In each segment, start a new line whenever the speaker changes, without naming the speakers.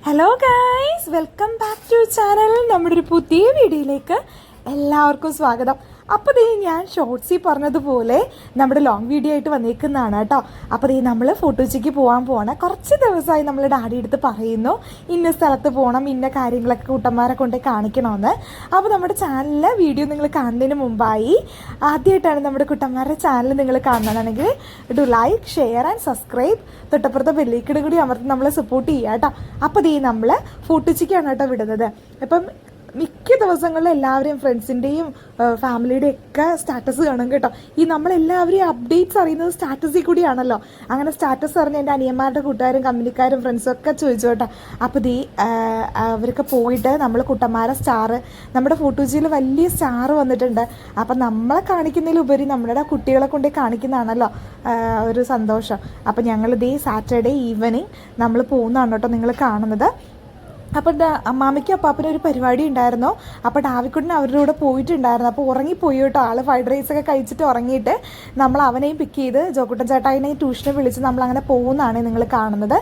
Hello guys, welcome back to channel. നമ്മുടെ ഒരു പുതിയ വീഡിയോയിലേക്ക് എല്ലാവർക്കും സ്വാഗതം. അപ്പോൾ ഞാൻ ഷോർട്സിൽ പറഞ്ഞതുപോലെ നമ്മുടെ ലോങ് വീഡിയോ ആയിട്ട് വന്നേക്കുന്നതാണ് കേട്ടോ. അപ്പോൾ നമ്മൾ ഫോട്ടോച്ചിക്ക് പോകാൻ പോകണം. കുറച്ച് ദിവസമായി നമ്മൾ ഡാഡി എടുത്ത് പറയുന്നു ഇന്ന സ്ഥലത്ത് പോകണം, ഇന്ന കാര്യങ്ങളൊക്കെ കൂട്ടന്മാരെ കൊണ്ട് കാണിക്കണമെന്ന്. അപ്പോൾ നമ്മുടെ ചാനലിലെ വീഡിയോ നിങ്ങൾ കാണുന്നതിന് മുമ്പായി ആദ്യമായിട്ടാണ് നമ്മുടെ കുട്ടന്മാരുടെ ചാനൽ നിങ്ങൾ കാണുന്നതാണെങ്കിൽ do like, share and subscribe. തൊട്ടപ്പുറത്തെ ബെല്ലൈക്കൺ കൂടി അമർത്തി നമ്മളെ സപ്പോർട്ട് ചെയ്യുക കേട്ടോ. അപ്പോൾ നമ്മൾ ഫോട്ടോച്ചിക്കാണ് കേട്ടോ വിടുന്നത്. അപ്പം മിക്ക ദിവസങ്ങളിൽ എല്ലാവരെയും ഫ്രണ്ട്സിൻ്റെയും ഫാമിലിയുടെയും ഒക്കെ സ്റ്റാറ്റസ് കാണും കേട്ടോ. ഈ നമ്മളെല്ലാവരെയും അപ്ഡേറ്റ്സ് അറിയുന്നത് സ്റ്റാറ്റസിൽ കൂടിയാണല്ലോ. അങ്ങനെ സ്റ്റാറ്റസ് അറിഞ്ഞ് എൻ്റെ അനിയന്മാരുടെ കൂട്ടുകാരും കമ്പനിക്കാരും ഫ്രണ്ട്സും ഒക്കെ ചോദിച്ചു കേട്ടോ. അപ്പോൾ അവരൊക്കെ പോയിട്ട് നമ്മൾ കുട്ടന്മാരെ നമ്മുടെ ഫോട്ടോജിയിൽ വലിയ സ്റ്റാർ വന്നിട്ടുണ്ട്. അപ്പം നമ്മളെ കാണിക്കുന്നതിലുപരി നമ്മുടെ കുട്ടികളെ കൊണ്ട് കാണിക്കുന്നതാണല്ലോ ഒരു സന്തോഷം. അപ്പം ഞങ്ങൾ സാറ്റർഡേ ഈവനിങ് നമ്മൾ പോകുന്നതാണ് കേട്ടോ നിങ്ങൾ കാണുന്നത്. അപ്പോൾ അമ്മാമ്മയ്ക്കും അപ്പാപ്പനും ഒരു പരിപാടി ഉണ്ടായിരുന്നു. അപ്പോൾ ഡാവിക്കുട്ടൻ അവരുടെ കൂടെ പോയിട്ടുണ്ടായിരുന്നു. അപ്പോൾ ഉറങ്ങിപ്പോയി കേട്ടോ. ആൾ ഫ്രൈഡ് റൈസൊക്കെ കഴിച്ചിട്ട് ഉറങ്ങിയിട്ട് നമ്മൾ അവനെയും പിക്ക് ചെയ്ത് ജോക്കുട്ടൻ ചേട്ടായിനെയും ട്യൂഷനെ വിളിച്ച് നമ്മളങ്ങനെ പോകുന്നതാണ് നിങ്ങൾ കാണുന്നത്.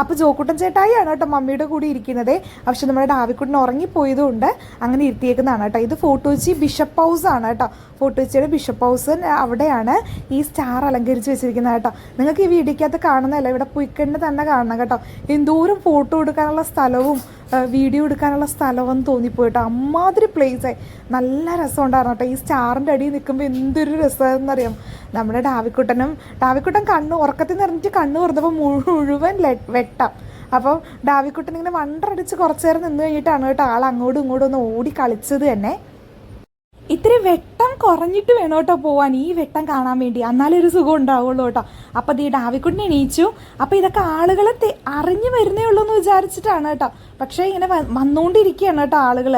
അപ്പോൾ ജോക്കുട്ടൻ ചേട്ടായിയാണ് കേട്ടോ മമ്മിയുടെ കൂടി ഇരിക്കുന്നത്. പക്ഷെ നമ്മുടെ ഡാവിക്കുട്ടൻ ഉറങ്ങിപ്പോയതുകൊണ്ട് അങ്ങനെ ഇരുത്തിയേക്കുന്നതാണ് കേട്ടോ. ഇത് ഫോട്ടോച്ചി ബിഷപ്പ് ഹൗസ് ആണ് കേട്ടോ. ഫോട്ടോച്ചിയുടെ ബിഷപ്പ് ഹൗസ് അവിടെയാണ് ഈ സ്റ്റാർ അലങ്കരിച്ച് വെച്ചിരിക്കുന്നത് കേട്ടോ. നിങ്ങൾക്ക് ഈ വീഡിയോക്കകത്ത് കാണുന്നതല്ല, ഇവിടെ പുയ്ക്കണ്ണി തന്നെ കാണണം കേട്ടോ. എന്തോരം ഫോട്ടോ എടുക്കാനുള്ള സ്ഥലവും വീഡിയോ എടുക്കാനുള്ള സ്ഥലമെന്ന് തോന്നിപ്പോയിട്ടോ. അമ്മാതിരി പ്ലേസായി നല്ല രസം ഉണ്ടായിരുന്നു കേട്ടോ. ഈ സ്റ്റാറിൻ്റെ അടിയിൽ നിൽക്കുമ്പോൾ എന്തൊരു രസമെന്നറിയാം. നമ്മുടെ ഡാവിക്കുട്ടൻ ഉറക്കത്തിൽ നിറഞ്ഞിട്ട് കണ്ണ് തുറന്നപ്പോൾ മുഴുവൻ വെട്ടം. അപ്പം ഡാവിക്കുട്ടൻ ഇങ്ങനെ വണ്ടറടിച്ച് കുറച്ച് നേരം നിന്ന് കഴിഞ്ഞിട്ടാണ് കേട്ടോ ആൾ അങ്ങോട്ടും ഇങ്ങോട്ടും ഒന്ന് ഓടി കളിച്ചത് തന്നെ. ഇത്തിരി വെട്ടം കുറഞ്ഞിട്ട് വേണം കേട്ടോ പോവാൻ, ഈ വെട്ടം കാണാൻ വേണ്ടി. എന്നാലേ ഒരു സുഖം ഉണ്ടാവുള്ളൂ കേട്ടോ. അപ്പോൾ ഡാവിക്കുട്ടിനെ എണീച്ചു. അപ്പോൾ ഇതൊക്കെ ആളുകൾ അറിഞ്ഞു വരുന്നേ ഉള്ളൂ എന്ന് വിചാരിച്ചിട്ടാണ് കേട്ടോ. പക്ഷേ ഇങ്ങനെ വന്നുകൊണ്ടിരിക്കുകയാണ് കേട്ടോ ആളുകൾ.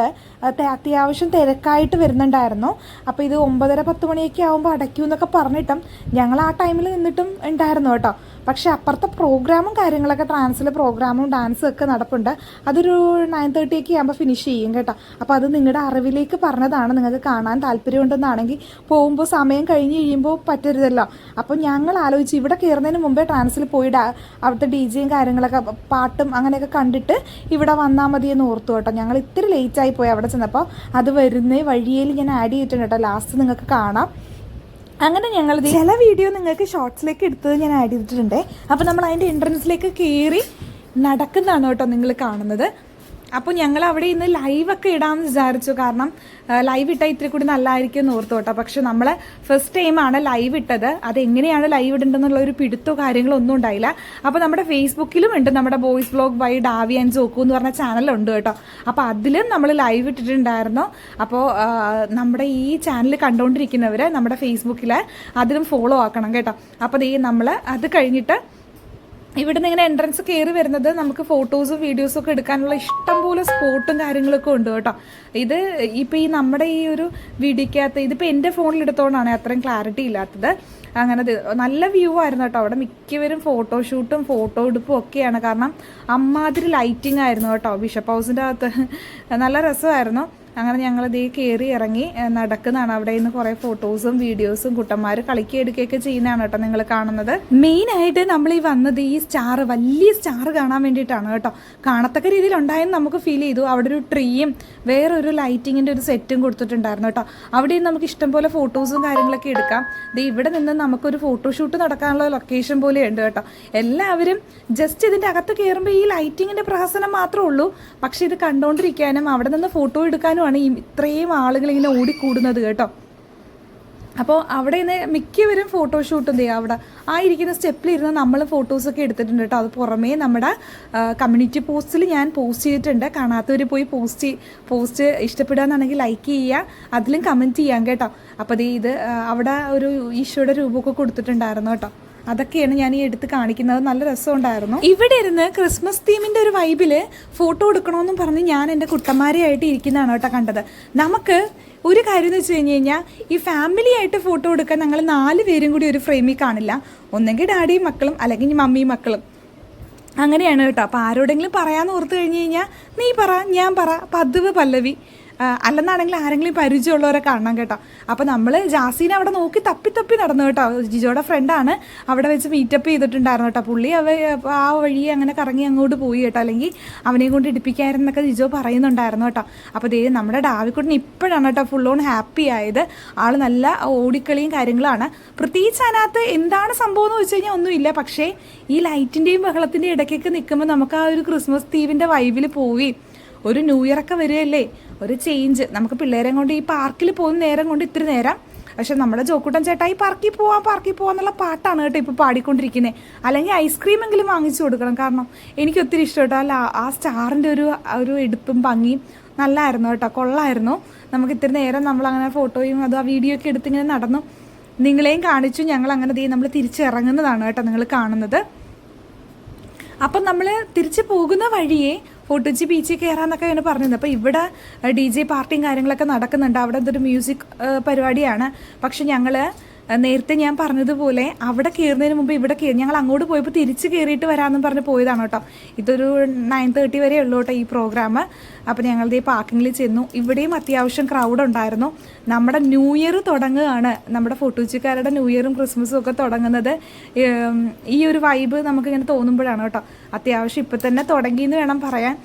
അത്യാവശ്യം തിരക്കായിട്ട് വരുന്നുണ്ടായിരുന്നു. അപ്പോൾ ഇത് 9:30-10 മണിയൊക്കെ ആകുമ്പോൾ അടയ്ക്കും എന്നൊക്കെ പറഞ്ഞിട്ടും ഞങ്ങൾ ആ ടൈമിൽ നിന്നിട്ടും ഉണ്ടായിരുന്നു കേട്ടോ. പക്ഷേ അപ്പുറത്തെ പ്രോഗ്രാമും കാര്യങ്ങളൊക്കെ ട്രാൻസിലെ പ്രോഗ്രാമും ഡാൻസും ഒക്കെ നടപ്പുണ്ട്. അതൊരു 9:30 ഒക്കെ ആകുമ്പോൾ ഫിനിഷ് ചെയ്യും കേട്ടോ. അപ്പോൾ അത് നിങ്ങളുടെ അറിവിലേക്ക് പറഞ്ഞതാണ്. നിങ്ങൾക്ക് കാണാൻ താല്പര്യമുണ്ടെന്നാണെങ്കിൽ പോകുമ്പോൾ സമയം കഴിഞ്ഞ് കഴിയുമ്പോൾ പറ്റരുതല്ലോ. അപ്പോൾ ഞങ്ങൾ ആലോചിച്ച് ഇവിടെ കയറുന്നതിന് മുമ്പേ ട്രാൻസിൽ പോയി അവിടുത്തെ DJയും കാര്യങ്ങളൊക്കെ പാട്ടും അങ്ങനെയൊക്കെ കണ്ടിട്ട് ഇവിടെ വന്നാൽ മതിയെന്ന് ഓർത്തു കേട്ടോ. ഞങ്ങൾ ഇത്തിരി ലേറ്റായി പോയി അവിടെ ചെന്നപ്പോൾ. അത് വരുന്ന വഴിയിൽ ഞാൻ ആഡ് ചെയ്തിട്ടുണ്ട് കേട്ടോ. ലാസ്റ്റ് നിങ്ങൾക്ക് കാണാം. അങ്ങനെ ഞങ്ങൾ ചില വീഡിയോ നിങ്ങൾക്ക് ഷോർട്സിലേക്ക് എടുത്തത് ഞാൻ ആഡ് ചെയ്തിട്ടുണ്ട്. അപ്പോൾ നമ്മൾ അതിൻ്റെ എൻട്രൻസിലേക്ക് കയറി നടക്കുന്നതാണ് കേട്ടോ നിങ്ങൾ കാണുന്നത്. അപ്പോൾ ഞങ്ങൾ അവിടെ ഇന്ന് ലൈവൊക്കെ ഇടാമെന്ന് വിചാരിച്ചു. കാരണം ലൈവ് ഇട്ടാൽ ഇത്തിരി കൂടി നല്ലതായിരിക്കും എന്ന് ഓർത്തു കേട്ടോ. പക്ഷെ നമ്മൾ ഫസ്റ്റ് ടൈമാണ് ലൈവ് ഇട്ടത്. അതെങ്ങനെയാണ് ലൈവ് ഇടേണ്ടതെന്നുള്ള ഒരു പിടുത്തോ കാര്യങ്ങളോ ഒന്നും ഉണ്ടായില്ല. അപ്പോൾ നമ്മുടെ ഫേസ്ബുക്കിലും ഉണ്ട്, നമ്മുടെ boys vlog by Davy and ജോക്കു എന്ന് പറഞ്ഞ ചാനലുണ്ട് കേട്ടോ. അപ്പോൾ അതിലും നമ്മൾ ലൈവ് ഇട്ടിട്ടുണ്ടായിരുന്നു. അപ്പോൾ നമ്മുടെ ഈ ചാനൽ കണ്ടുകൊണ്ടിരിക്കുന്നവർ നമ്മുടെ ഫേസ്ബുക്കിൽ അതിലും ഫോളോ ആക്കണം കേട്ടോ. അപ്പോൾ നമ്മൾ അത് കഴിഞ്ഞിട്ട് ഇവിടെ നിന്ന് ഇങ്ങനെ എൻട്രൻസ് കയറി വരുന്നത് നമുക്ക് ഫോട്ടോസും വീഡിയോസും ഒക്കെ എടുക്കാനുള്ള ഇഷ്ടം പോലെ സ്പോട്ടും കാര്യങ്ങളൊക്കെ ഉണ്ട് കേട്ടോ. ഇത് ഇപ്പോൾ നമ്മുടെ ഈ ഒരു വീഡിയോക്കകത്ത് ഇതിപ്പോൾ എൻ്റെ ഫോണിൽ എടുത്തോണ്ടാണ് അത്രയും ക്ലാരിറ്റി ഇല്ലാത്തത്. അങ്ങനെ നല്ല വ്യൂ ആയിരുന്നു കേട്ടോ. അവിടെ മിക്കവരും ഫോട്ടോഷൂട്ടും ഫോട്ടോ എടുപ്പും ഒക്കെയാണ്. കാരണം അമ്മാതിരി ലൈറ്റിംഗ് ആയിരുന്നു കേട്ടോ ബിഷപ്പ് ഹൗസിൻ്റെ അകത്ത്. നല്ല രസമായിരുന്നു. അങ്ങനെ ഞങ്ങൾ കയറി ഇറങ്ങി നടക്കുന്നതാണ്. അവിടെ നിന്ന് കുറേ ഫോട്ടോസും വീഡിയോസും കുട്ടന്മാർ കളിക്കുക എടുക്കുകയൊക്കെ ചെയ്യുന്നതാണ് കേട്ടോ നിങ്ങൾ കാണുന്നത്. മെയിനായിട്ട് നമ്മൾ ഈ വന്നത് ഈ സ്റ്റാർ, വലിയ സ്റ്റാർ കാണാൻ വേണ്ടിയിട്ടാണ് കേട്ടോ. കാണത്തക്ക രീതിയിൽ ഉണ്ടായെന്ന് നമുക്ക് ഫീൽ ചെയ്തു. അവിടെ ഒരു ട്രീയും വേറൊരു ലൈറ്റിങ്ങിൻ്റെ ഒരു സെറ്റും കൊടുത്തിട്ടുണ്ടായിരുന്നു കേട്ടോ. അവിടെ നമുക്ക് ഇഷ്ടംപോലെ ഫോട്ടോസും കാര്യങ്ങളൊക്കെ എടുക്കാം. ഇവിടെ നിന്ന് നമുക്കൊരു ഫോട്ടോഷൂട്ട് നടക്കാനുള്ള ലൊക്കേഷൻ പോലെ ഉണ്ട് കേട്ടോ. എല്ലാവരും ജസ്റ്റ് ഇതിൻ്റെ അകത്ത് കയറുമ്പോൾ ഈ ലൈറ്റിങ്ങിൻ്റെ പ്രഹസനം മാത്രമേ ഉള്ളൂ. പക്ഷെ ഇത് കണ്ടുകൊണ്ടിരിക്കാനും അവിടെ നിന്ന് ഫോട്ടോ എടുക്കാനും ഇത്രയും ആളുകൾ ഇങ്ങനെ ഓടിക്കൂടുന്നത് കേട്ടോ. അപ്പോൾ അവിടെ നിന്ന് മിക്കവരും ഫോട്ടോഷൂട്ടും അവിടെ ആ ഇരിക്കുന്ന സ്റ്റെപ്പിലിരുന്ന് നമ്മൾ ഫോട്ടോസൊക്കെ എടുത്തിട്ടുണ്ട് കേട്ടോ. അത് പുറമേ നമ്മുടെ കമ്മ്യൂണിറ്റി പോസ്റ്റിൽ ഞാൻ പോസ്റ്റ് ചെയ്തിട്ടുണ്ട്. കാണാത്തവർ പോയി പോസ്റ്റ് ഇഷ്ടപ്പെടുകയെന്നാണെങ്കിൽ ലൈക്ക് ചെയ്യുക, അതിലും കമൻറ്റ് ചെയ്യാം കേട്ടോ. അപ്പോൾ ഇത് അവിടെ ഒരു ഈശോയുടെ രൂപമൊക്കെ കൊടുത്തിട്ടുണ്ടായിരുന്നു കേട്ടോ. അതൊക്കെയാണ് ഞാൻ ഈ എടുത്ത് കാണിക്കുന്നത്. നല്ല രസമുണ്ടായിരുന്നു. ഇവിടെ ഇരുന്ന് ക്രിസ്മസ് തീമിൻ്റെ ഒരു വൈബില് ഫോട്ടോ എടുക്കണമെന്നും പറഞ്ഞ് ഞാൻ എൻ്റെ കുട്ടന്മാരെയായിട്ട് ഇരിക്കുന്നതാണ് കേട്ടോ കണ്ടത്. നമുക്ക് ഒരു കാര്യം എന്ന് വെച്ച് കഴിഞ്ഞാൽ ഈ ഫാമിലി ആയിട്ട് ഫോട്ടോ എടുക്കാൻ ഞങ്ങൾ 4 പേരും കൂടി ഒരു ഫ്രെയിമിൽ കാണില്ല. ഒന്നെങ്കിൽ ഡാഡിയും മക്കളും അല്ലെങ്കിൽ മമ്മിയും മക്കളും, അങ്ങനെയാണ് കേട്ടോ. അപ്പോൾ ആരോടെങ്കിലും പറയാമെന്ന് ഓർത്ത് കഴിഞ്ഞ് കഴിഞ്ഞാൽ നീ പറ, ഞാൻ പറ, പതിവ് പല്ലവി അല്ലെന്നാണെങ്കിൽ ആരെങ്കിലും പരിചയമുള്ളവരെ കാണണം കേട്ടോ. അപ്പോൾ നമ്മൾ ജാസീനെ അവിടെ നോക്കി തപ്പി നടന്നു കേട്ടോ. ജിജോയുടെ ഫ്രണ്ടാണ് അവിടെ വെച്ച് മീറ്റപ്പ് ചെയ്തിട്ടുണ്ടായിരുന്നു കേട്ടോ. പുള്ളി ആ വഴി അങ്ങനെ കറങ്ങി അങ്ങോട്ട് പോയി കേട്ടോ, അല്ലെങ്കിൽ അവനെയും കൊണ്ട് ഇടിപ്പിക്കായിരുന്നൊക്കെ ജിജോ പറയുന്നുണ്ടായിരുന്നു കേട്ടോ. അപ്പോൾ ദേ നമ്മുടെ ഡാവിക്കുട്ടൻ ഇപ്പോഴാണ് കേട്ടോ ഫുൾ ഓൺ ഹാപ്പി ആയത്. ആൾ നല്ല ഓടിക്കളിയും കാര്യങ്ങളാണ്. പ്രത്യേകിച്ച് അതിനകത്ത് എന്താണ് സംഭവം എന്ന് വെച്ച് കഴിഞ്ഞാൽ ഒന്നുമില്ല. പക്ഷേ ഈ ലൈറ്റിൻ്റെയും ബഹളത്തിൻ്റെയും ഇടയ്ക്കൊക്കെ നിൽക്കുമ്പോൾ നമുക്ക് ആ ഒരു ക്രിസ്മസ് തീവിൻ്റെ വൈബിൽ പോയി ഒരു ന്യൂ ഇയർ ഒക്കെ വരികയല്ലേ, ഒരു ചേഞ്ച്. നമുക്ക് പിള്ളേരെ കൊണ്ട് ഈ പാർക്കിൽ പോകുന്ന നേരം കൊണ്ട് ഇത്തിരി നേരം, പക്ഷെ നമ്മുടെ ജോക്കുട്ടൻ ചേട്ടാ ഈ പാർക്കിൽ പോവാന്നുള്ള പാട്ടാണ് കേട്ടോ ഇപ്പോൾ പാടിക്കൊണ്ടിരിക്കുന്നത്. അല്ലെങ്കിൽ ഐസ്ക്രീം എങ്കിലും വാങ്ങിച്ചു കൊടുക്കണം. കാരണം എനിക്ക് ഒത്തിരി ഇഷ്ടം കേട്ടോ. ആ സ്റ്റാറിൻ്റെ ഒരു എടുപ്പും ഭംഗിയും നല്ലതായിരുന്നു കേട്ടോ, കൊള്ളായിരുന്നു. നമുക്ക് ഇത്തിരി നേരം നമ്മളങ്ങനെ ഫോട്ടോയും അതും ആ വീഡിയോ ഒക്കെ എടുത്തിങ്ങനെ നടന്നു, നിങ്ങളെയും കാണിച്ചു. ഞങ്ങൾ അങ്ങനെ നമ്മൾ തിരിച്ചിറങ്ങുന്നതാണ് കേട്ടോ നിങ്ങൾ കാണുന്നത്. അപ്പം നമ്മൾ തിരിച്ച് പോകുന്ന വഴിയെ ഫോർട്ടുച്ചി ബീച്ചിൽ കയറാമെന്നൊക്കെ അങ്ങനെ പറഞ്ഞിരുന്നു. അപ്പോൾ ഇവിടെ DJ പാർട്ടിയും കാര്യങ്ങളൊക്കെ നടക്കുന്നുണ്ട്. അവിടെ എന്തൊരു മ്യൂസിക് പരിപാടിയാണ്. പക്ഷെ ഞങ്ങൾ നേരത്തെ ഞാൻ പറഞ്ഞതുപോലെ അവിടെ കയറുന്നതിന് മുമ്പ് ഇവിടെ ഞങ്ങൾ അങ്ങോട്ട് പോയപ്പോൾ തിരിച്ച് കയറിയിട്ട് വരാമെന്നും പറഞ്ഞ് പോയതാണ് കേട്ടോ. ഇതൊരു 9:30 വരെ ഉള്ളൂ കേട്ടോ ഈ പ്രോഗ്രാം. അപ്പോൾ ഞങ്ങളുടെ ഈ പാർക്കിങ്ങിൽ ചെന്നു. ഇവിടെയും അത്യാവശ്യം ക്രൗഡ് ഉണ്ടായിരുന്നു. നമ്മുടെ ന്യൂ ഇയർ തുടങ്ങുകയാണ്. നമ്മുടെ ഫോർട്ടുച്ചിക്കാരുടെ ന്യൂ ഇയറും ക്രിസ്മസും ഒക്കെ തുടങ്ങുന്നത് ഈ ഒരു വൈബ് നമുക്കിങ്ങനെ തോന്നുമ്പോഴാണ് കേട്ടോ. അത്യാവശ്യം ഇപ്പം തന്നെ തുടങ്ങിയെന്ന് വേണം പറയാൻ.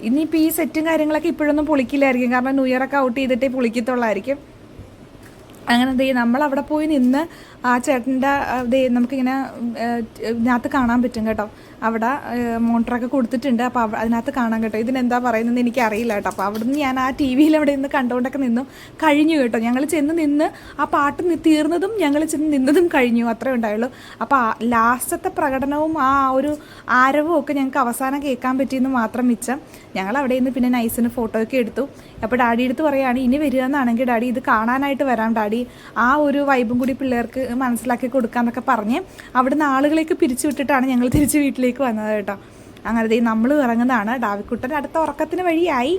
ഇനിയിപ്പോൾ ഈ സെറ്റും കാര്യങ്ങളൊക്കെ ഇപ്പോഴൊന്നും പൊളിക്കില്ലായിരിക്കും. കാരണം ന്യൂ ഇയർ ഒക്കെ ഔട്ട് ചെയ്തിട്ടേ പൊളിക്കത്തുള്ളായിരിക്കും. അങ്ങനെ നമ്മളവിടെ പോയി നിന്ന് ആ ചേട്ടൻ്റെ നമുക്കിങ്ങനെ ഇതിനകത്ത് കാണാൻ പറ്റും കേട്ടോ. അവിടെ മോണിറ്ററൊക്കെ കൊടുത്തിട്ടുണ്ട്. അപ്പോൾ അതിനകത്ത് കാണാൻ കേട്ടോ. ഇതിനെന്താ പറയുന്നതെന്ന് എനിക്കറിയില്ല കേട്ടോ. അപ്പോൾ അവിടെ നിന്ന് ഞാൻ ആ TV-യിൽ അവിടെ നിന്ന് കണ്ടുകൊണ്ടൊക്കെ നിന്നു. കഴിഞ്ഞു കേട്ടോ. ഞങ്ങൾ ചെന്ന് നിന്ന് ആ പാട്ട് തീർന്നതും ഞങ്ങൾ ചെന്ന് നിന്നതും കഴിഞ്ഞു, അത്രേ ഉണ്ടായുള്ളൂ. അപ്പോൾ ലാസ്റ്റത്തെ പ്രകടനവും ആ ഒരു ആരവവും ഒക്കെ ഞങ്ങൾക്ക് അവസാനം കേൾക്കാൻ പറ്റിയെന്ന് മാത്രം മിച്ചം. ഞങ്ങൾ അവിടെ നിന്ന് പിന്നെ നൈസിന് ഫോട്ടോ ഒക്കെ എടുത്തു. അപ്പോൾ ഡാഡി എടുത്ത് പറയുകയാണ്, ഇനി വരിക എന്നാണെങ്കിൽ ഡാഡി ഇത് കാണാനായിട്ട് വരാം ഡാഡി, ആ ഒരു വൈബും കൂടി പിള്ളേർക്ക് മനസ്സിലാക്കി കൊടുക്കാമെന്നൊക്കെ പറഞ്ഞ് അവിടുന്ന് ആളുകളേക്ക് പിരിച്ചു വിട്ടിട്ടാണ് ഞങ്ങൾ തിരിച്ച് വീട്ടിലേക്ക് വന്നത് കേട്ടോ. അങ്ങനെ നമ്മൾ ഇറങ്ങുന്നതാണ്. ഡാവിക്കുട്ടൻ അടുത്ത ഉറക്കത്തിന് വഴിയായി.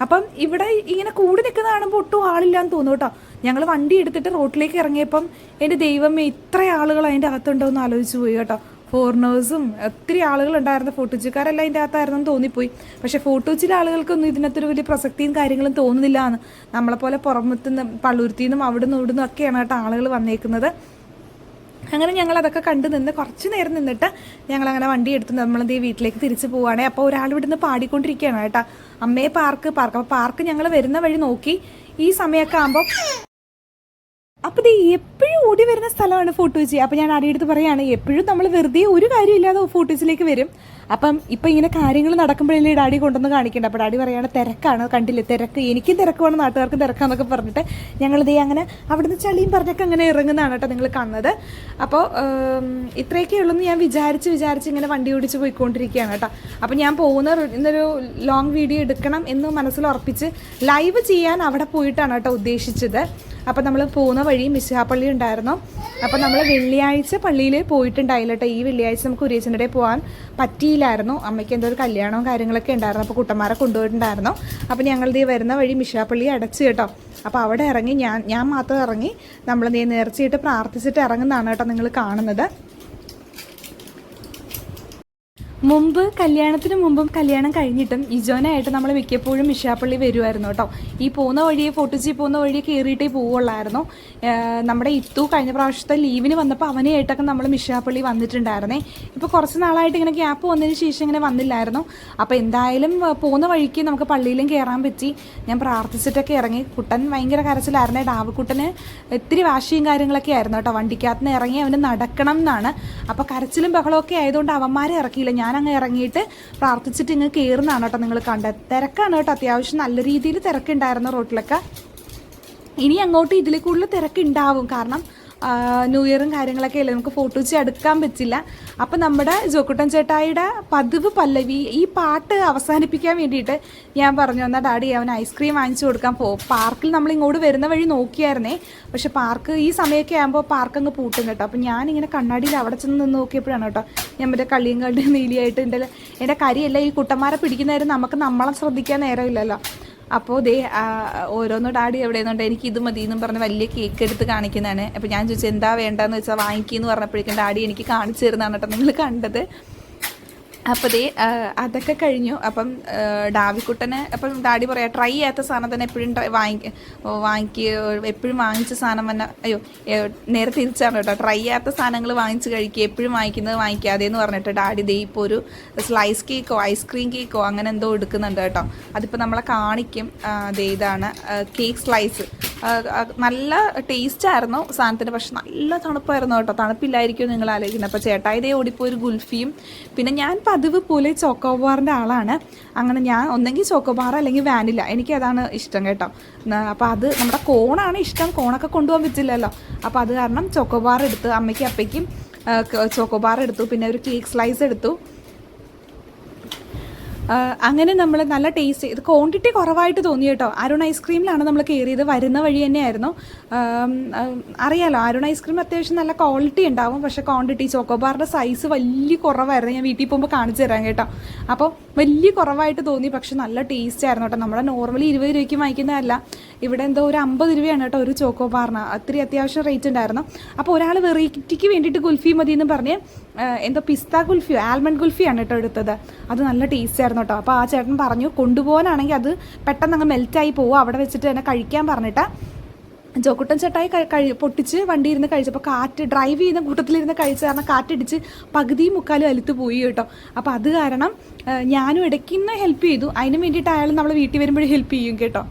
അപ്പം ഇവിടെ ഇങ്ങനെ കൂടി നിൽക്കുന്ന കാണുമ്പോൾ ഒട്ടും ആളില്ലാന്ന് തോന്നുന്നു കേട്ടോ. ഞങ്ങൾ വണ്ടി എടുത്തിട്ട് റോട്ടിലേക്ക് ഇറങ്ങിയപ്പം എൻ്റെ ദൈവമേ ഇത്ര ആളുകൾ അതിൻ്റെ അകത്തുണ്ടോ എന്ന് ആലോചിച്ച് പോയി കേട്ടോ. ഫോറിനേഴ്സും ഒത്തിരി ആളുകളുണ്ടായിരുന്നു. ഫോർട്ടുച്ചിക്കാരെല്ലാം അതിൻ്റെ അകത്തായിരുന്നെന്ന് തോന്നിപ്പോയി. പക്ഷേ ഫോർട്ടുച്ചിലെ ആളുകൾക്കൊന്നും ഇതിനകത്തൊരു വലിയ പ്രസക്തിയും കാര്യങ്ങളും തോന്നുന്നില്ല എന്ന്. നമ്മളെപ്പോലെ പുറമത്തുനിന്ന് പള്ളുരുത്തിന്നും അവിടുന്ന് ഇവിടുന്നും ഒക്കെയാണ് കേട്ടോ ആളുകൾ വന്നേക്കുന്നത്. അങ്ങനെ ഞങ്ങളതൊക്കെ കണ്ടു നിന്ന് കുറച്ച് നേരം നിന്നിട്ട് ഞങ്ങളങ്ങനെ വണ്ടി എടുത്ത് നമ്മളെന്ത് വീട്ടിലേക്ക് തിരിച്ച് പോവുകയാണെ. അപ്പോൾ ഒരാൾ ഇവിടുന്ന് പാടിക്കൊണ്ടിരിക്കുകയാണ് കേട്ടോ, അമ്മയെ പാർക്ക്. അപ്പോൾ പാർക്ക് ഞങ്ങൾ വരുന്ന വഴി നോക്കി ഈ സമയമൊക്കെ ആകുമ്പോൾ അപ്പോൾ ഇത് എപ്പോഴും ഓടി വരുന്ന സ്ഥലമാണ് ഫോർട്ടുച്ചി. അപ്പോൾ ഞാൻ അടിയെടുത്ത് പറയുകയാണ്, എപ്പോഴും നമ്മൾ വെറുതെ ഒരു കാര്യമില്ലാതെ ഫോർട്ടുച്ചിലേക്ക് വരും. അപ്പം ഇപ്പം ഇങ്ങനെ കാര്യങ്ങൾ നടക്കുമ്പോഴല്ലേ ഡാഡി കൊണ്ടുവന്ന് കാണിക്കേണ്ട. അപ്പോൾ ഡാഡി പറയുകയാണ് തിരക്കാണ്, കണ്ടില്ലേ തിരക്ക്, എനിക്കും തിരക്കുമാണ് നാട്ടുകാർക്കും തിരക്കാന്നൊക്കെ പറഞ്ഞിട്ട് ഞങ്ങളിതേ അങ്ങനെ അവിടുന്ന് ചളിയും പറഞ്ഞൊക്കെ അങ്ങനെ ഇറങ്ങുന്നതാണ് കേട്ടോ നിങ്ങൾ കാണുന്നത്. അപ്പോൾ ഇത്രയൊക്കെ ഉള്ളൂന്ന് ഞാൻ വിചാരിച്ച് ഇങ്ങനെ വണ്ടി ഓടിച്ച് പോയിക്കൊണ്ടിരിക്കുകയാണ് കേട്ടോ. അപ്പോൾ ഞാൻ ഇന്നൊരു ലോങ് വീഡിയോ എടുക്കണം എന്ന് മനസ്സിൽ ഉറപ്പിച്ച് ലൈവ് ചെയ്യാൻ അവിടെ പോയിട്ടാണ് കേട്ടോ ഉദ്ദേശിച്ചത്. അപ്പോൾ നമ്മൾ പോകുന്ന വഴി മിശിഹാപ്പള്ളി ഉണ്ടായിരുന്നു. അപ്പോൾ നമ്മൾ വെള്ളിയാഴ്ച പള്ളിയിൽ പോയിട്ടുണ്ടായില്ല കേട്ടോ. ഈ വെള്ളിയാഴ്ച നമുക്ക് ഉരേച്ചൻ്റെ പോകാൻ പറ്റിയില്ലായിരുന്നു. അമ്മയ്ക്ക് എന്തോ ഒരു കല്യാണവും കാര്യങ്ങളൊക്കെ ഉണ്ടായിരുന്നു. അപ്പോൾ കുട്ടന്മാരെ കൊണ്ടുപോയിട്ടുണ്ടായിരുന്നു. അപ്പോൾ ഞങ്ങളുടെ വരുന്ന വഴി മിശിഹാപ്പള്ളി അടച്ചു കേട്ടോ. അപ്പോൾ അവിടെ ഇറങ്ങി ഞാൻ മാത്രം ഇറങ്ങി നമ്മൾ നേർച്ചയിട്ട് പ്രാർത്ഥിച്ചിട്ട് ഇറങ്ങുന്നതാണ് കേട്ടോ നിങ്ങൾ കാണുന്നത്. മുമ്പ് കല്യാണത്തിന് മുമ്പും കല്യാണം കഴിഞ്ഞിട്ടും ഇജോനായിട്ട് നമ്മൾ മിക്കപ്പോഴും മിശാപ്പള്ളി വരുമായിരുന്നു കേട്ടോ. ഈ പോകുന്ന വഴിയെ ഫോർട്ടുച്ചി പോകുന്ന വഴിയെ കയറിയിട്ടേ പോവുള്ളായിരുന്നു. നമ്മുടെ ഇത്തു കഴിഞ്ഞ പ്രാവശ്യത്തെ ലീവിന് വന്നപ്പോൾ അവനെയായിട്ടൊക്കെ നമ്മൾ മിശാപ്പള്ളി വന്നിട്ടുണ്ടായിരുന്നേ. ഇപ്പോൾ കുറച്ച് നാളായിട്ട് ഇങ്ങനെ ഗ്യാപ്പ് വന്നതിന് ശേഷം ഇങ്ങനെ വന്നില്ലായിരുന്നു. അപ്പോൾ എന്തായാലും പോകുന്ന വഴിക്ക് നമുക്ക് പള്ളിയിലും കയറാൻ പറ്റി. ഞാൻ പ്രാർത്ഥിച്ചിട്ടൊക്കെ ഇറങ്ങി. കുട്ടൻ ഭയങ്കര കരച്ചിലായിരുന്നേ. ഡാവിക്കുട്ടന് ഇത്തിരി വാശിയും കാര്യങ്ങളൊക്കെ ആയിരുന്നു കേട്ടോ. വണ്ടിക്കകത്ത് നിന്ന് ഇറങ്ങി അവന് നടക്കണം എന്നാണ്. അപ്പോൾ കരച്ചിലും ബഹളമൊക്കെ ആയതുകൊണ്ട് അവന്മാരെ ഇറക്കിയില്ല. ഞാനങ്ങ് ഇറങ്ങിയിട്ട് പ്രാർത്ഥിച്ചിട്ട് ഇങ്ങ് കയറുന്നതാണ് കേട്ടോ നിങ്ങൾ കണ്ടത്. തിരക്കാണ് കേട്ടോ, അത്യാവശ്യം നല്ല രീതിയിൽ തിരക്കുണ്ടായിരുന്നു റോട്ടിലൊക്കെ. ഇനി അങ്ങോട്ട് ഇതിൽ കൂടുതൽ തിരക്കുണ്ടാവും. കാരണം ന്യൂ ഇയറും കാര്യങ്ങളൊക്കെ അല്ലേ, നമുക്ക് ഫോട്ടോച്ച് എടുക്കാൻ പറ്റില്ല. അപ്പം നമ്മുടെ ജോക്കുട്ടൻ ചേട്ടായിയുടെ പതിവ് പല്ലവി ഈ പാട്ട് അവസാനിപ്പിക്കാൻ വേണ്ടിയിട്ട് ഞാൻ പറഞ്ഞു എന്നാൽ ഡാഡി അവൻ ഐസ്ക്രീം വാങ്ങിച്ചു കൊടുക്കാൻ പോകും. പാർക്കിൽ നമ്മൾ ഇങ്ങോട്ട് വരുന്ന വഴി നോക്കിയായിരുന്നേ. പക്ഷെ പാർക്ക് ഈ സമയമൊക്കെ ആകുമ്പോൾ പാർക്ക് അങ്ങ് പൂട്ടും കേട്ടോ. അപ്പം ഞാനിങ്ങനെ കണ്ണാടിയിൽ അവിടെ ചെന്ന് നിന്ന് നോക്കിയപ്പോഴാണ് കേട്ടോ ഞാൻ മറ്റേ കള്ളിയും കള്ളിയും നീലിയായിട്ട് എൻ്റെ കരിയല്ല ഈ കുട്ടന്മാരെ പിടിക്കുന്നവരും നമുക്ക് നമ്മളെ ശ്രദ്ധിക്കാൻ നേരമില്ലല്ലോ. അപ്പോൾ ദേ ഓരോന്നോ ഡാഡി എവിടെയെന്നുണ്ട് എനിക്ക് ഇത് മതി എന്നും പറഞ്ഞ് വലിയ കേക്ക് എടുത്ത് കാണിക്കുന്നതാണ്. അപ്പോൾ ഞാൻ ചോദിച്ചത് എന്താ വേണ്ടതെന്ന് വെച്ചാൽ വാങ്ങിക്കുമെന്ന് പറഞ്ഞപ്പോഴേക്കും ഡാഡി എനിക്ക് കാണിച്ചു തരുന്നതാണ് കേട്ടോ നിങ്ങൾ കണ്ടത്. അപ്പോൾ ദേ അതൊക്കെ കഴിഞ്ഞു. അപ്പം ഡാവിക്കുട്ടനെ അപ്പം ഡാഡി പറയാം ട്രൈ ചെയ്യാത്ത സാധനം തന്നെ എപ്പോഴും എപ്പോഴും വാങ്ങിച്ച സാധനം തന്നെ അയ്യോ നേരെ തിരിച്ചാണ് കേട്ടോ, ട്രൈ ചെയ്യാത്ത സാധനങ്ങൾ വാങ്ങിച്ച് കഴിക്കുക, എപ്പോഴും വാങ്ങിക്കുന്നത് വാങ്ങിക്കാതെന്ന് പറഞ്ഞിട്ട് ഡാഡി ദേ ഇപ്പോൾ ഒരു സ്ലൈസ് കേക്കോ ഐസ്ക്രീം കേക്കോ അങ്ങനെ എന്തോ എടുക്കുന്നുണ്ട് കേട്ടോ. അതിപ്പോൾ നമ്മളെ കാണിക്കും. ദേ ഇതാണ് കേക്ക് സ്ലൈസ്. നല്ല ടേസ്റ്റ് ആയിരുന്നു സാധനത്തിന്, പക്ഷെ നല്ല തണുപ്പായിരുന്നു കേട്ടോ. തണുപ്പില്ലായിരിക്കും നിങ്ങൾ ആലോചിക്കുന്നത്. അപ്പോൾ ചേട്ടായി ഇതേ ഓടിപ്പോൾ ഒരു ഗുൽഫിയും, പിന്നെ ഞാൻ പതിവ് പോലെ ചോക്കോബാറിൻ്റെ ആളാണ്. അങ്ങനെ ഞാൻ ഒന്നെങ്കിൽ ചോക്കോബാർ അല്ലെങ്കിൽ വാനില, എനിക്കതാണ് ഇഷ്ടം കേട്ടോ. അപ്പോൾ അത് നമ്മുടെ കോണാണ് ഇഷ്ടം, കോണൊക്കെ കൊണ്ടുപോകാൻ പറ്റില്ലല്ലോ. അപ്പോൾ അത് കാരണം ചോക്കോബാർ എടുത്ത് അമ്മയ്ക്കും അപ്പയ്ക്കും ചോക്കോബാർ എടുത്തു, പിന്നെ ഒരു കേക്ക് സ്ലൈസ് എടുത്തു. അങ്ങനെ നമ്മൾ നല്ല ടേസ്റ്റ്, ഇത് ക്വാണ്ടിറ്റി കുറവായിട്ട് തോന്നി കേട്ടോ. അരുൺ ഐസ്ക്രീമിലാണ് നമ്മൾ കയറിയത്, വരുന്ന വഴി തന്നെയായിരുന്നു. അറിയാലോ അരുൺ ഐസ്ക്രീം അത്യാവശ്യം നല്ല ക്വാളിറ്റി ഉണ്ടാവും, പക്ഷേ ക്വാണ്ടിറ്റി ചോക്കോബാറിൻ്റെ സൈസ് വലിയ കുറവായിരുന്നു. ഞാൻ വീട്ടിൽ പോകുമ്പോൾ കാണിച്ചു തരാം കേട്ടോ. അപ്പോൾ വലിയ കുറവായിട്ട് തോന്നി, പക്ഷെ നല്ല ടേസ്റ്റ് ആയിരുന്നു കേട്ടോ. നമ്മുടെ നോർമലി 20 രൂപയ്ക്ക് വാങ്ങിക്കുന്നതല്ല, ഇവിടെ എന്തോ ഒരു 50 രൂപയാണ് കേട്ടോ ഒരു ചോക്കോബാറിന്. അത്രയും അത്യാവശ്യം റേറ്റ് ഉണ്ടായിരുന്നു. അപ്പോൾ ഒരാൾ വെറൈറ്റിക്ക് വേണ്ടിയിട്ട് ഗുൽഫി മതി എന്ന് പറഞ്ഞ് എന്തോ പിസ്ത ഗുൽഫിയോ ആൽമണ്ട് ഗുൽഫിയാണ് കേട്ടോ എടുത്തത്. അത് നല്ല ടേസ്റ്റ് ആയിരുന്നു കേട്ടോ. അപ്പോൾ ആ ചേട്ടൻ പറഞ്ഞു കൊണ്ടുപോകാനാണെങ്കിൽ അത് പെട്ടെന്ന് അങ്ങ് മെൽറ്റായി പോവുക, അവിടെ വെച്ചിട്ട് തന്നെ കഴിക്കാൻ പറഞ്ഞിട്ട് ജോക്കുട്ടൻ ചേട്ടായി പൊട്ടിച്ച് വണ്ടി ഇരുന്ന് കഴിച്ചപ്പോൾ കാറ്റ് ഡ്രൈവ് ചെയ്യുന്ന കൂട്ടത്തിലിരുന്ന് കഴിച്ച കാരണം കാറ്റടിച്ച് പകുതിയും മുക്കാലും അലുത്ത് പോയി കേട്ടോ. അപ്പോൾ അത് കാരണം ഞാനും ഇടയ്ക്കിന്ന് ഹെൽപ്പ് ചെയ്തു. അതിന് വേണ്ടിയിട്ട് അയാൾ നമ്മൾ വീട്ടിൽ വരുമ്പോഴും ഹെൽപ്പ് ചെയ്യും കേട്ടോ.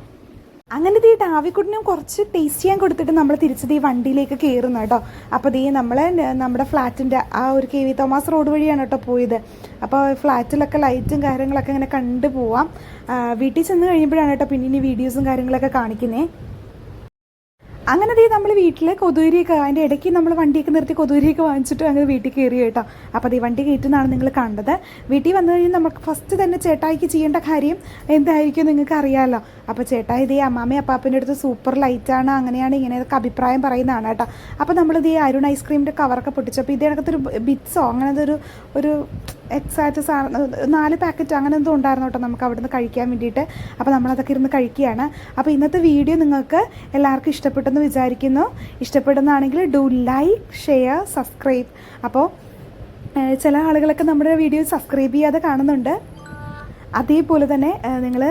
അങ്ങനെ ഈ ഡാവിക്കുട്ടിനും കുറച്ച് ടേസ്റ്റ് ചെയ്യാൻ കൊടുത്തിട്ട് നമ്മൾ തിരിച്ചത് ഈ വണ്ടിയിലേക്ക് കയറുന്നു കേട്ടോ. അപ്പോൾ നമ്മൾ നമ്മുടെ ഫ്ലാറ്റിൻ്റെ ആ ഒരു KV തോമസ് റോഡ് വഴിയാണ് കേട്ടോ പോയത്. അപ്പോൾ ഫ്ലാറ്റിലൊക്കെ ലൈറ്റും കാര്യങ്ങളൊക്കെ ഇങ്ങനെ കണ്ടു പോവാം. വീട്ടിൽ ചെന്ന് കഴിയുമ്പോഴാണ് കേട്ടോ പിന്നെ ഇനി വീഡിയോസും കാര്യങ്ങളൊക്കെ കാണിക്കുന്നത്. അങ്ങനെ നമ്മൾ വീട്ടിൽ കൊതുകരിയൊക്കെ അതിൻ്റെ ഇടയ്ക്ക് നമ്മൾ വണ്ടിയൊക്കെ നിർത്തി കൊതുകരിയൊക്കെ വാങ്ങിച്ചിട്ട് അങ്ങനെ വീട്ടിൽ കയറി കേട്ടോ. അപ്പോൾ ഈ വണ്ടി കയറ്റുന്നതാണ് നിങ്ങൾ കണ്ടത്. വീട്ടിൽ വന്നു കഴിഞ്ഞാൽ നമുക്ക് ഫസ്റ്റ് തന്നെ ചേട്ടായിക്ക് ചെയ്യേണ്ട കാര്യം എന്തായിരിക്കും നിങ്ങൾക്ക് അറിയാമല്ലോ. അപ്പോൾ ചേട്ടായി അമ്മാമ്മയും അപ്പാപ്പൻ്റെ അടുത്ത് സൂപ്പർ ലൈറ്റാണ് അങ്ങനെയാണ് ഇങ്ങനെയൊക്കെ അഭിപ്രായം പറയുന്നതാണ് കേട്ടോ. അപ്പോൾ നമ്മളിത് അരുൺ ഐസ്ക്രീമിൻ്റെ കവറൊക്കെ പൊട്ടിച്ചപ്പോൾ ഇതിനകത്തൊരു ബിറ്റ്സോ അങ്ങനത്തെ ഒരു എക്സാക്റ്റ് സാധനം 4 പാക്കറ്റ് അങ്ങനെ എന്തോ ഉണ്ടായിരുന്നു കേട്ടോ നമുക്ക് അവിടെ നിന്ന് കഴിക്കാൻ വേണ്ടിയിട്ട്. അപ്പോൾ നമ്മളതൊക്കെ ഇരുന്ന് കഴിക്കുകയാണ്. അപ്പോൾ ഇന്നത്തെ വീഡിയോ നിങ്ങൾക്ക് എല്ലാവർക്കും ഇഷ്ടപ്പെട്ടെന്ന് വിചാരിക്കുന്നു. ഇഷ്ടപ്പെടുന്നതാണെങ്കിൽ ഡു ലൈക്ക്, ഷെയർ, സബ്സ്ക്രൈബ്. അപ്പോൾ ചില ആളുകളൊക്കെ നമ്മുടെ വീഡിയോ സബ്സ്ക്രൈബ് ചെയ്യാതെ കാണുന്നുണ്ട്. അതേപോലെ തന്നെ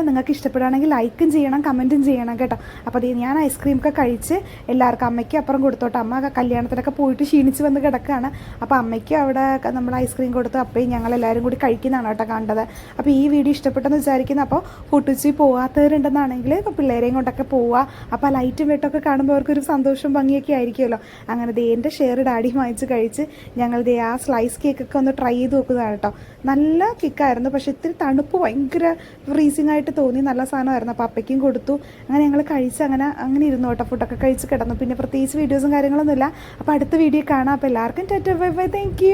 നിങ്ങൾക്ക് ഇഷ്ടപ്പെടുകയാണെങ്കിൽ ലൈക്കും ചെയ്യണം, കമൻറ്റും ചെയ്യണം കേട്ടോ. അപ്പോൾ ഞാൻ ഐസ്ക്രീമൊക്കെ കഴിച്ച് എല്ലാവർക്കും അമ്മയ്ക്ക് അപ്പുറം കൊടുത്തോട്ടെ. അമ്മ കല്യാണത്തിനൊക്കെ പോയിട്ട് ക്ഷീണിച്ച് വന്ന് കിടക്കുകയാണ്. അപ്പോൾ അമ്മയ്ക്ക് അവിടെ നമ്മൾ ഐസ്ക്രീം കൊടുത്ത് അപ്പയും ഞങ്ങളെല്ലാവരും കൂടി കഴിക്കുന്നതാണ് കേട്ടോ കണ്ടത്. അപ്പോൾ ഈ വീഡിയോ ഇഷ്ടപ്പെട്ടെന്ന് വിചാരിക്കുന്നു. അപ്പോൾ ഫുട്ടുച്ചി പോകാത്തവരുണ്ടെന്നാണെങ്കിൽ ഇപ്പോൾ പിള്ളേരെയും കൊണ്ടൊക്കെ പോവുക. അപ്പോൾ ലൈറ്റും വെട്ടമൊക്കെ കാണുമ്പോൾ അവർക്കൊരു സന്തോഷം ഭംഗിയൊക്കെ ആയിരിക്കുമല്ലോ. അങ്ങനെ എൻ്റെ ഷെയർ ഡാഡി വാങ്ങിച്ച് കഴിച്ച് ഞങ്ങൾ ആ സ്ലൈസ് കേക്കൊക്കെ ഒന്ന് ട്രൈ ചെയ്ത് നോക്കുന്നതാണ് കേട്ടോ. നല്ല കേക്കായിരുന്നു, പക്ഷേ ഇത്തിരി തണുപ്പ് ഭയങ്കര ഫ്രീസിങ് ആയിട്ട് തോന്നി. നല്ല സാധനമായിരുന്നു. അപ്പോൾ അപ്പയ്ക്കും കൊടുത്തു. അങ്ങനെ ഞങ്ങൾ കഴിച്ച് അങ്ങനെ ഇരുന്നു കേട്ടോ. ഫുഡൊക്കെ കഴിച്ച് കിടന്നു. പിന്നെ പ്രത്യേകിച്ച് വീഡിയോസും കാര്യങ്ങളൊന്നുമില്ല. അപ്പോൾ അടുത്ത വീഡിയോ കാണാം. അപ്പോൾ എല്ലാവർക്കും tata bye bye, thank you.